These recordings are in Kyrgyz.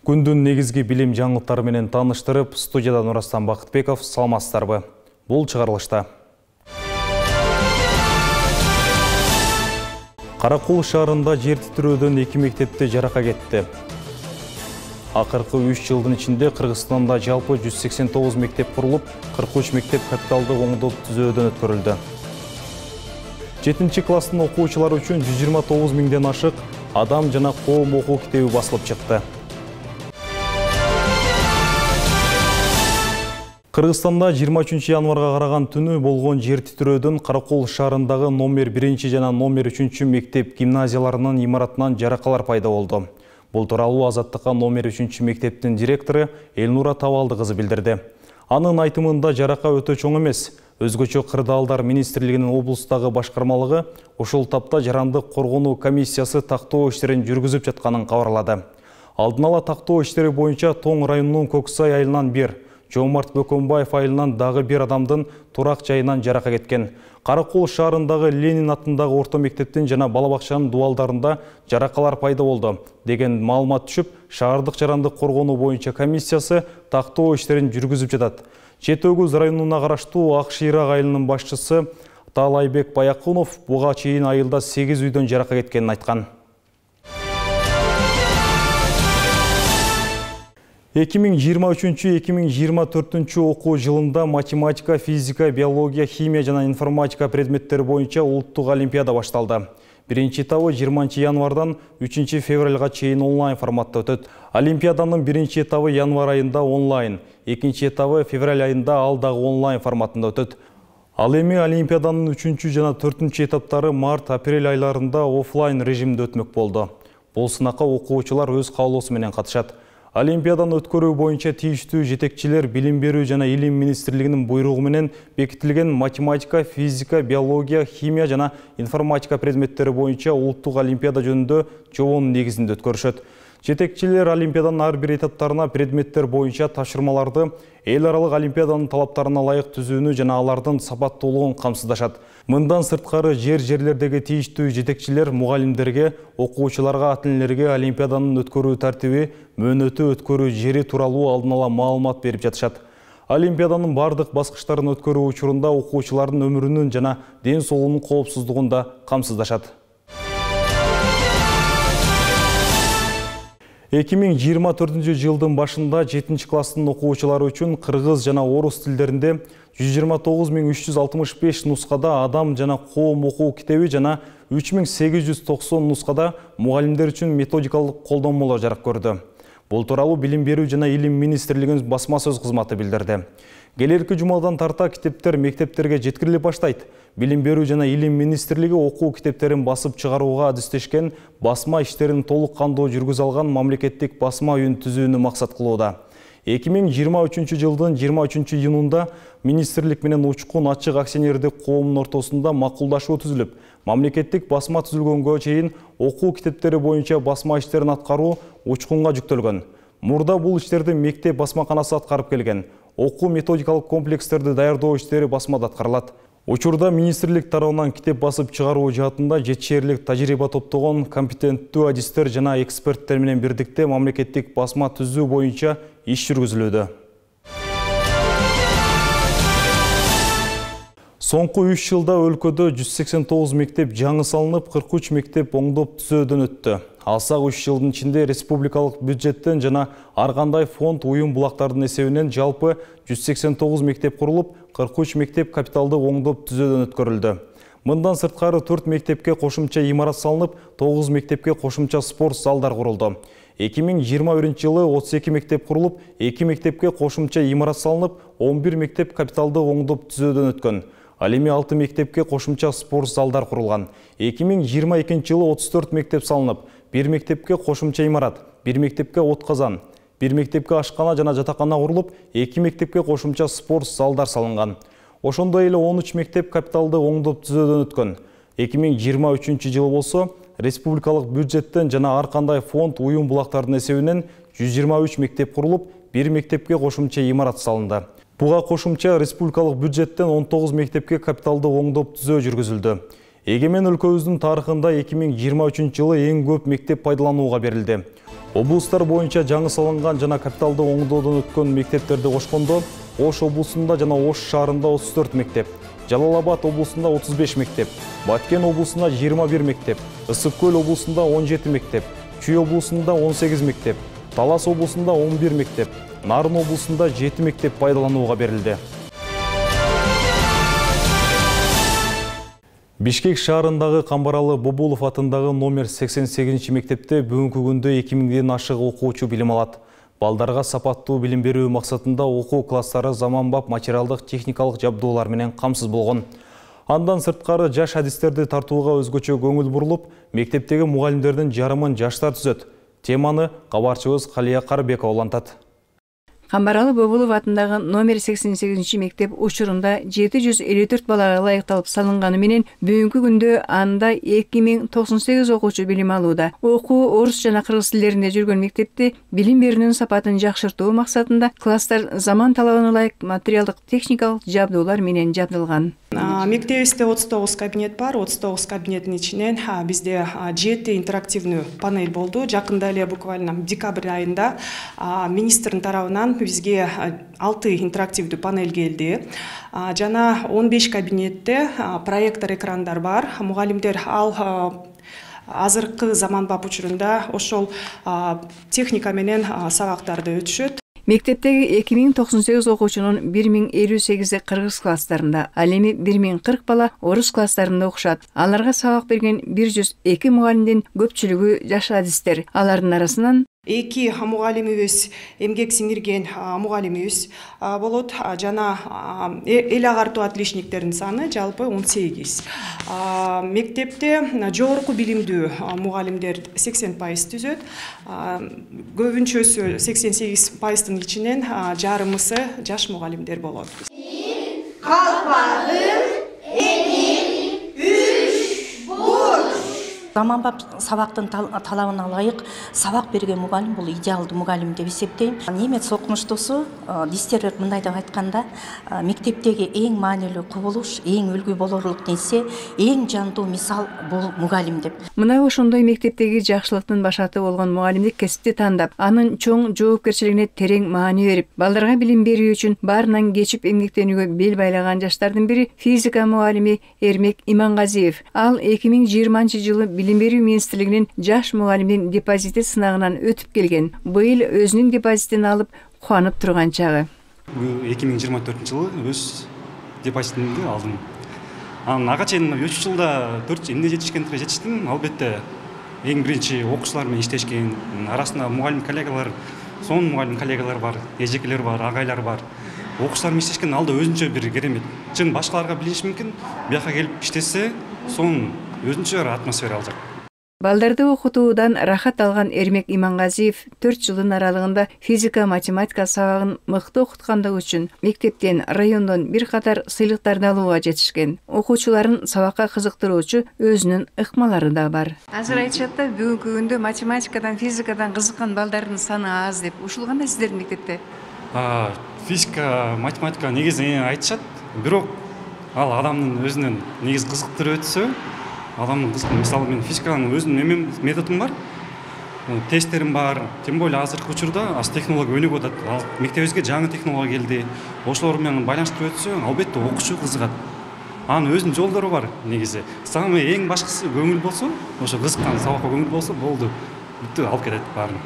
Күндүн негизги билим жаңылыктары менен тааныштырып, студиядан Нурастан Бакытбеков, саламатсыздарбы. Бул чыгарылышта. Каракол шаарында жер титирөөдөн 2 мектепте жарака кетти. Акыркы 3 жылдын ичинде Кыргызстанда жалпы 189 мектеп курулуп, 43 мектеп капиталды оңдоп түзөөдөн өткөрүлдү. 7 класстын окуучулары үчүн 129 миңден ашык адам жана коом окуу китеби басылып чыкты. Кыргызстанда 23 январга караган түнү болгон жер титирөөдөн Каракол шаарындагы номер 1 жана номер 3 мектеп гимназияларынын имаратынан жаракалар пайда болду. Бул тууралуу Азаттыкка номер 3 мектептин директору Элнура Табалды кызы билдирди. Анын айтымында жарака өтө чоң эмес. Өзгөчө Кырдаалдар министрлигинин облустагы башкармалыгы ушул тапта жарандык коргонуу комиссиясы тактоо иштерин жүргүзүп жатканын кабарлады. Алдын ала тактоо иштери боюнча Тоң районунун Көксай айылынан бир, Жомарт Бөкөнбаев айылынан дагы бир адамдын турак жайынан жарака кеткен. Каракол шаарындагы Ленин атындагы орто мектептин жана бала бакчанын дубалдарында жаракалар пайда болду деген маалымат түшүп, шаардык жарандык коргонуу боюнча комиссиясы тактоо иштерин жүргүзүп жатат. Чет Өгүз районуна караштуу Ак Шыйрак айылынын башчысы Таалайбек Баякунов буга чейин айылда 8 үйдөн жарака кеткенин айткан. 2023-2024 окуу жылында математика, физика, биология, химия жана информатика предметтери боюнча улуттук олимпиада башталды. Биринчи этабы 20 январдан 3 февралга чейин онлайн форматта өтөт. Олимпиаданын биринчи этабы январ айында онлайн, экинчи этабы февраль айында ал дагы онлайн форматында өтөт. Ал эми Олимпиаданын 3 жана 4 этаптары март-апрель айларында офлайн режимде өтмөк болду. Бул сынакка окуучулар өз каалоосу менен катышат. Олимпиаданы өткөрүү боюнча тийиштүү жетекчилер билим берүү жана илим министрлигинин буйругу менен бекитилген математика, физика, биология, химия жана информатика предметтери боюнча улуттук олимпиада жөнүндө жобонун негизинде өткөрүшөт. Жетекчилер олимпиаданын ар бир этаптарына предметтер боюнча тапшырмаларды эл аралык олимпиаданын талаптарына ылайык түзүүнү жана алардын сапаттуулугун камсыздашат. Мындан сырткары жерлердеги тийиштүү жетекчилер мугалимдерге, окуучуларга, ата-энелерге олимпиаданын өткөрүү тартиби, мөөнөтү, өткөрүү жери тууралуу алдын ала маалымат берип жатышат. Олимпиаданын бардык баскычтарын өткөрүү учурунда окуучулардын өмүрүнүн жана ден соолугунун коопсуздугун да камсыздашат. 2024 жылдын башында 7 класстын окуучулары үчүн кыргыз жана орус тилдеринде 129.365 нускада адам жана коом окуу китеби жана 3890 нускада мугалимдер үчүн методикалык колдонмолор жарык көрдү. Бул тууралуу Билим берүү жана илим министрлигинин басма сөз кызматы билдирди. Келерки жумадан тарта китептер мектептерге жеткирилип баштайт. Билим берүү жана илим министрлиги окуу китептерин басып чыгарууга адистешкен басма иштерин толук кандуу жүргүзө алган мамлекеттик басма үйүн түзүүнү максат кылууда. 2023 жылдын 23 июнунда министрлик менен Учкун ачык акционердик коомунун ортосунда макулдашуу түзүлүп, мамлекеттик басма түзүлгөнгө чейин окуу китептери боюнча басма иштерин аткаруу Учкунга жүктөлгөн. Мурда бул иштерди мектеп басмаканасы аткарып келген. Окуу методикалык комплекстерди даярдоо иштери басмада аткарылат. Учурда министрлик тарабынан китеп басып чыгаруу жаатында жетишерлик тажрыйба топтогон компетенттүү адистер жана эксперттер менен бирдикте мамлекеттик басма түзүү боюнча иш жүргүзүлүүдө. Соңку 3 жылда өлкөдө 189 мектеп жаңы салынып, 43 мектеп оңдоп түзөөдөн өттү. Алсак 3 жылдын ичинде республикалык бюджеттен жана ар кандай фонд уюм булактардын эсебинен жалпы 189 мектеп курулуп, 43 мектеп капиталды оңдоп түзөөдөн өткөрүлдү. Мындан сырткары 4 мектепке кошумча имарат салынып, 9 мектепке кошумча спорт залдар курулду. 2021 жылы 32 мектеп курулуп, 2 мектепке кошумча имарат салынып, 11 мектеп капиталды оңдоп түзөөдөн өткөн. Ал эми 6 мектепке кошумча спорт залдар курулган. 2022 жылы 34 мектеп салынып, 1 мектепке кошумча имарат, 1 мектепке отказан, 1 мектепке ашкана жана жатакана курулуп, 2 мектепке кошумча спорт залдар салынган. Ошондой эле 13 мектеп капиталды оңдоп түзөөдөн өткөн. 2023 жылы болсо, республикалык бюджеттен жана ар кандай фонд уюм булактардын эсебинен 123 мектеп курулуп, 1 мектепке кошумча имарат салынды. Буга кошумча республикалык бюджеттен 19 мектепке капиталды оңдоп түзөө жүргүзүлдү. Егемен өлкөбүздүн тарыхында 2023 жылы эң көп мектеп пайдаланууга берилди. Облустар боюнча жаңы салынган жана капиталды оңдоодон өткөн мектептерди кошкондо, Ош облусунда жана Ош шаарында 34 мектеп, Жалал-Абад облусунда 35 мектеп, Баткен облусунда 21 мектеп, Ысык-Көл облусунда 17 мектеп, Чүй облусунда 18 мектеп, Талас облусунда 11 мектеп, Нарын облусунда 7 мектеп пайдаланууга берилди. Бишкек шаарындагы Камбаралы Бобулов атындагы номер 88 мектепте бүгүнкү күндө 2000ден ашык окуучу билим алат. Балдарга сапаттуу билим берүү максатында окуу класстары заманбап материалдык техникалык жабдуулар менен камсыз болгон. Андан сырткары жаш адистерди тартууга өзгөчө көңүл бурулуп, мектептеги мугалимдердин жарымын жаштар түзөт. Теманы кабарчыбыз Калия Карбекова улантат. Камбаралы Бобулов атындагы номер 88 мектеп учурунда 754 балага ылайыкталып салынганы менен бүгүнкү күндө анда 2098 окуучу билим алууда. Окуу орус жана кыргыз тилдеринде жүргөн мектепте билим берүүнүн сапатын жакшыртуу максатында класстар заман талабына ылайык материалдык техникалык жабдуулар менен жабдылган. Мектебизде 39 кабинет бар. 39 кабинеттин ичинен бизде 7 интерактивный панель болду. Жакында эле буквально декабрь айында министрдин тарабынан бизге 6 интерактивдүү панель келди. Жана 15 кабинетте проектор экрандар бар. Мугалимдер азыркы заманбап учурунда ошол техника менен сабактарды өтүшөт. Мектептеги 2098 окуучунун 1058 кыргыз класстарында, ал эми 1040 бала орус класстарында окушат. Аларга сабак берген 102 мугалимдин көпчүлүгү жаш адистер. Алардын арасынан 2 мугалимибиз эмгек сиңирген мугалимибиз болот. Жана эл агартуу отличниктердин саны жалпы 18. Мектепте жогорку билимдүү мугалимдер 80% түзөт. Көбүнчөсү 88%-тын ичинен жарымысы жаш мугалимдер болот. Заманбап сабактын талабына ылайык сабак берген мугалим бул идеалдуу мугалим деп эсептейм. Немец окумуштуусу Дистерер мындай деп айтканда, мектептеги эң маанилүү кубулуш, эң үлгү болорлук нерсе, эң жандуу мисал бул мугалим деп. Мына ошондой мектептеги жакшылыктын башаты болгон мугалимдик кесипти тандап, анын чоң жоопкерчилигине терең маани берип, балдарга билим берүү үчүн баарынан кечип эмгектенүүгө бел байлаган жаштардын бири физика мугалими Эрмек Имангазиев. Ал 2020 жылы Билим берүү министрлигинин жаш мугалимдин депозити сынагынан өтүп келген. Быйыл өзүнүн депозитин алып кубанып турган чагы. 2024 жылы өз депозитимди алдым. Ага чейин 3 жылда 4 эмне жетиштим, албетте эң биринчи окуучулар менен иштешкен, арасында мугалим коллегалар, сонун мугалим коллегалар бар, эжекелер бар, агайлар бар. Окуучулар менен иштешкен алда өзүнчө бир керемет. Чын башкаларга билиши мүмкүн, бияка келип иштесе, сонун өзүнчө атмосфера алжак. Балдарды окутуудан рахат алган Эрмек Имангазиев 4 жылдын аралыгында физика, математика сабагын мыкты окуткандыгы үчүн мектептен, райондон бир катар сыйлыктарды алууга жетишкен. Окуучуларын сабакка кызыктыруучу өзүнүн ыкмалары да бар. Азыр айтышат да, бүгүнкү күндө математикадан, физикадан кызыккан балдардын саны аз деп. Ушул кандай сиздердин мектепте? Физика, математика негизи айтышат, бирок ал адамдын өзүнүн негизи кызыктырып өтсө, адамдын кызык. Мисалы мен физиканын өзүнүн методум бар, тесттерим бар. Тем более азыркы учурда аз технология өнүгүп атат. Мектебибизге жаңы технология келди. Ошолор менен байланыштырып өтсө, албетте окуучу кызыгат. Анын өзүнүн жолдору бар негизи. Самый эң башкысы көңүл болсо, ошо кызыккан сабакка көңүл болсо болду. Бүттү, алып кетет баарын.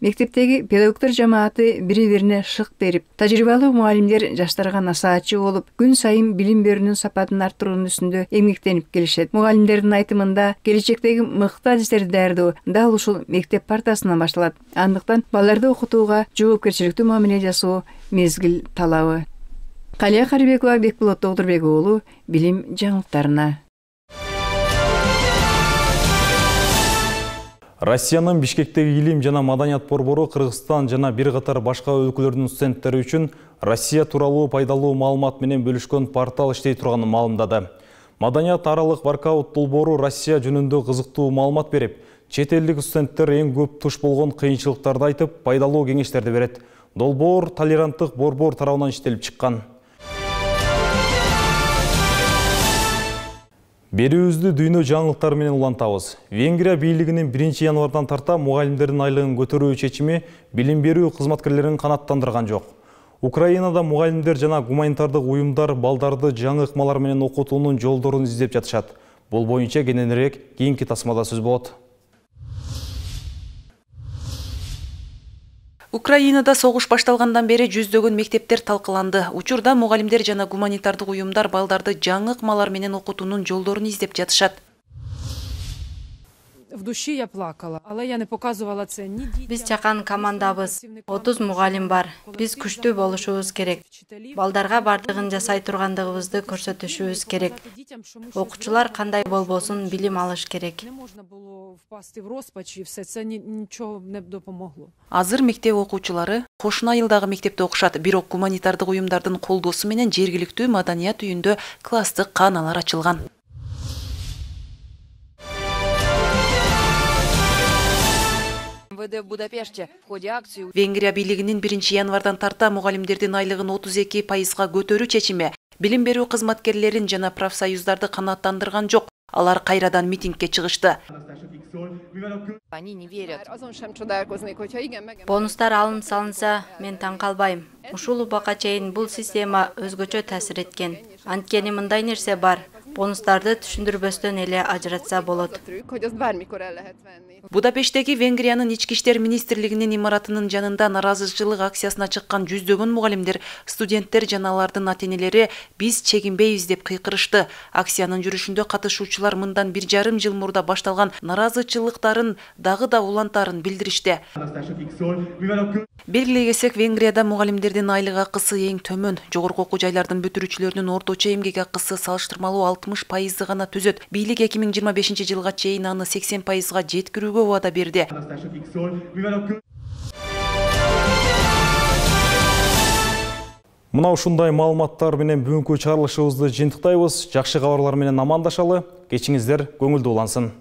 Мектептеги педагогдор жамааты бири-бирине шык берип, тажрыйбалуу мугалимдер жаштарга насаатчы болуп, күн сайын билим берүүнүн сапатын арттыруунун үстүндө эмгектенип келишет. Мугалимдердин айтымында, келечектеги мыкты адистерди даярдоо дал ушул мектеп партасынан башталат. Андыктан балдарды окутууга жоопкерчиликтүү мамиле жасоо мезгил талабы. Калия Карбекова, Бекболот Тогдурбек уулу, билим жаңылыктарына. Россиянын Бишкектеги илим жана маданият борбору Кыргызстан жана бир катар башка өлкөлөрдүн студенттери үчүн Россия тууралуу пайдалуу маалымат менен бөлүшкөн портал иштей турганын маалымдады. Маданият аралык воркаут долбоору Россия жөнүндө кызыктуу маалымат берип, чет элдик студенттер эң көп туш болгон кыйынчылыктарды айтып, пайдалуу кеңештерди берет. Долбоор толеранттык борбор тарабынан иштелип чыккан. Берүүбүздү дүйнө жаңылыктары менен улантабыз. Венгрия бийлигинин 1-январдан тарта мугалимдердин айлыгын көтөрүү чечими билим берүү кызматкерлерин канааттандырган жок. Украинада мугалимдер жана гуманитардык уюмдар балдарды жаңы ыкмалар менен окутуунун жолдорун издеп жатышат. Бул боюнча кененирээк кийинки тасмада сөз болот. Украинада согуш башталгандан бери жүздөгөн мектептер талкыланды. Учурда мугалимдер жана гуманитардык уюмдар балдарды жаңы ыкмалар менен окутуунун жолдорун издеп жатышат. Биз чакан командабыз, 30 мугалим бар. Биз күчтүү болушубуз керек. Балдарга бардыгын жасай тургандыгыбызды көрсөтүшүбүз керек. Окуучулар кандай болбосун билим алыш керек. Азыр мектеп окуучулары кошуна айылдагы мектепте окушат, бирок гуманитардык уюмдардын колдоосу менен жергиликтүү маданият үйүндө класстык кааналар ачылган. Венгрия бийлигинин 1-январдан тарта мугалимдердин айлыгын 32%га көтөрүү чечими билим берүү кызматкерлерин жана профсоюздарды канааттандырган жок. Алар кайрадан митингге чыгышты. Бонустар алын салынса, мен таң калбайм. Ушул убакка чейин бул система өзгөчө таасир эткен. Анткени мындай нерсе бар. Бонустарды түшүндүрбөстөн эле ажыратса болот. Будапешттеги Венгриянын ички иштер министрлигинин имаратынын жанында наразычылык акциясына чыккан жүздөгөн мугалимдер, студенттер жана алардын ата-энелери биз чегинбейбиз деп кыйкырышты. Акциянын жүрүшүндө катышуучулар мындан 1,5 жыл мурда башталган наразычылыктарын дагы да улантарын билдиришти. Белгилегесек, Венгрияда мугалимдердин айлык акысы эң төмөн. Жогорку окуу жайлардын бүтүрүүчүлөрүнүн орточо эмгек акысы салыштырмалуу 60% гана түзөт. Бийлик 2025 жылга чейин аны 80%га жеткирүүгө убада берди. Мына ушундай маалыматтар менен бүгүнкү чыгарылышыбызды жыйынтыктайбыз. Жакшы кабарлар менен амандашалы. Кечиңиздер көңүлдүү улансын.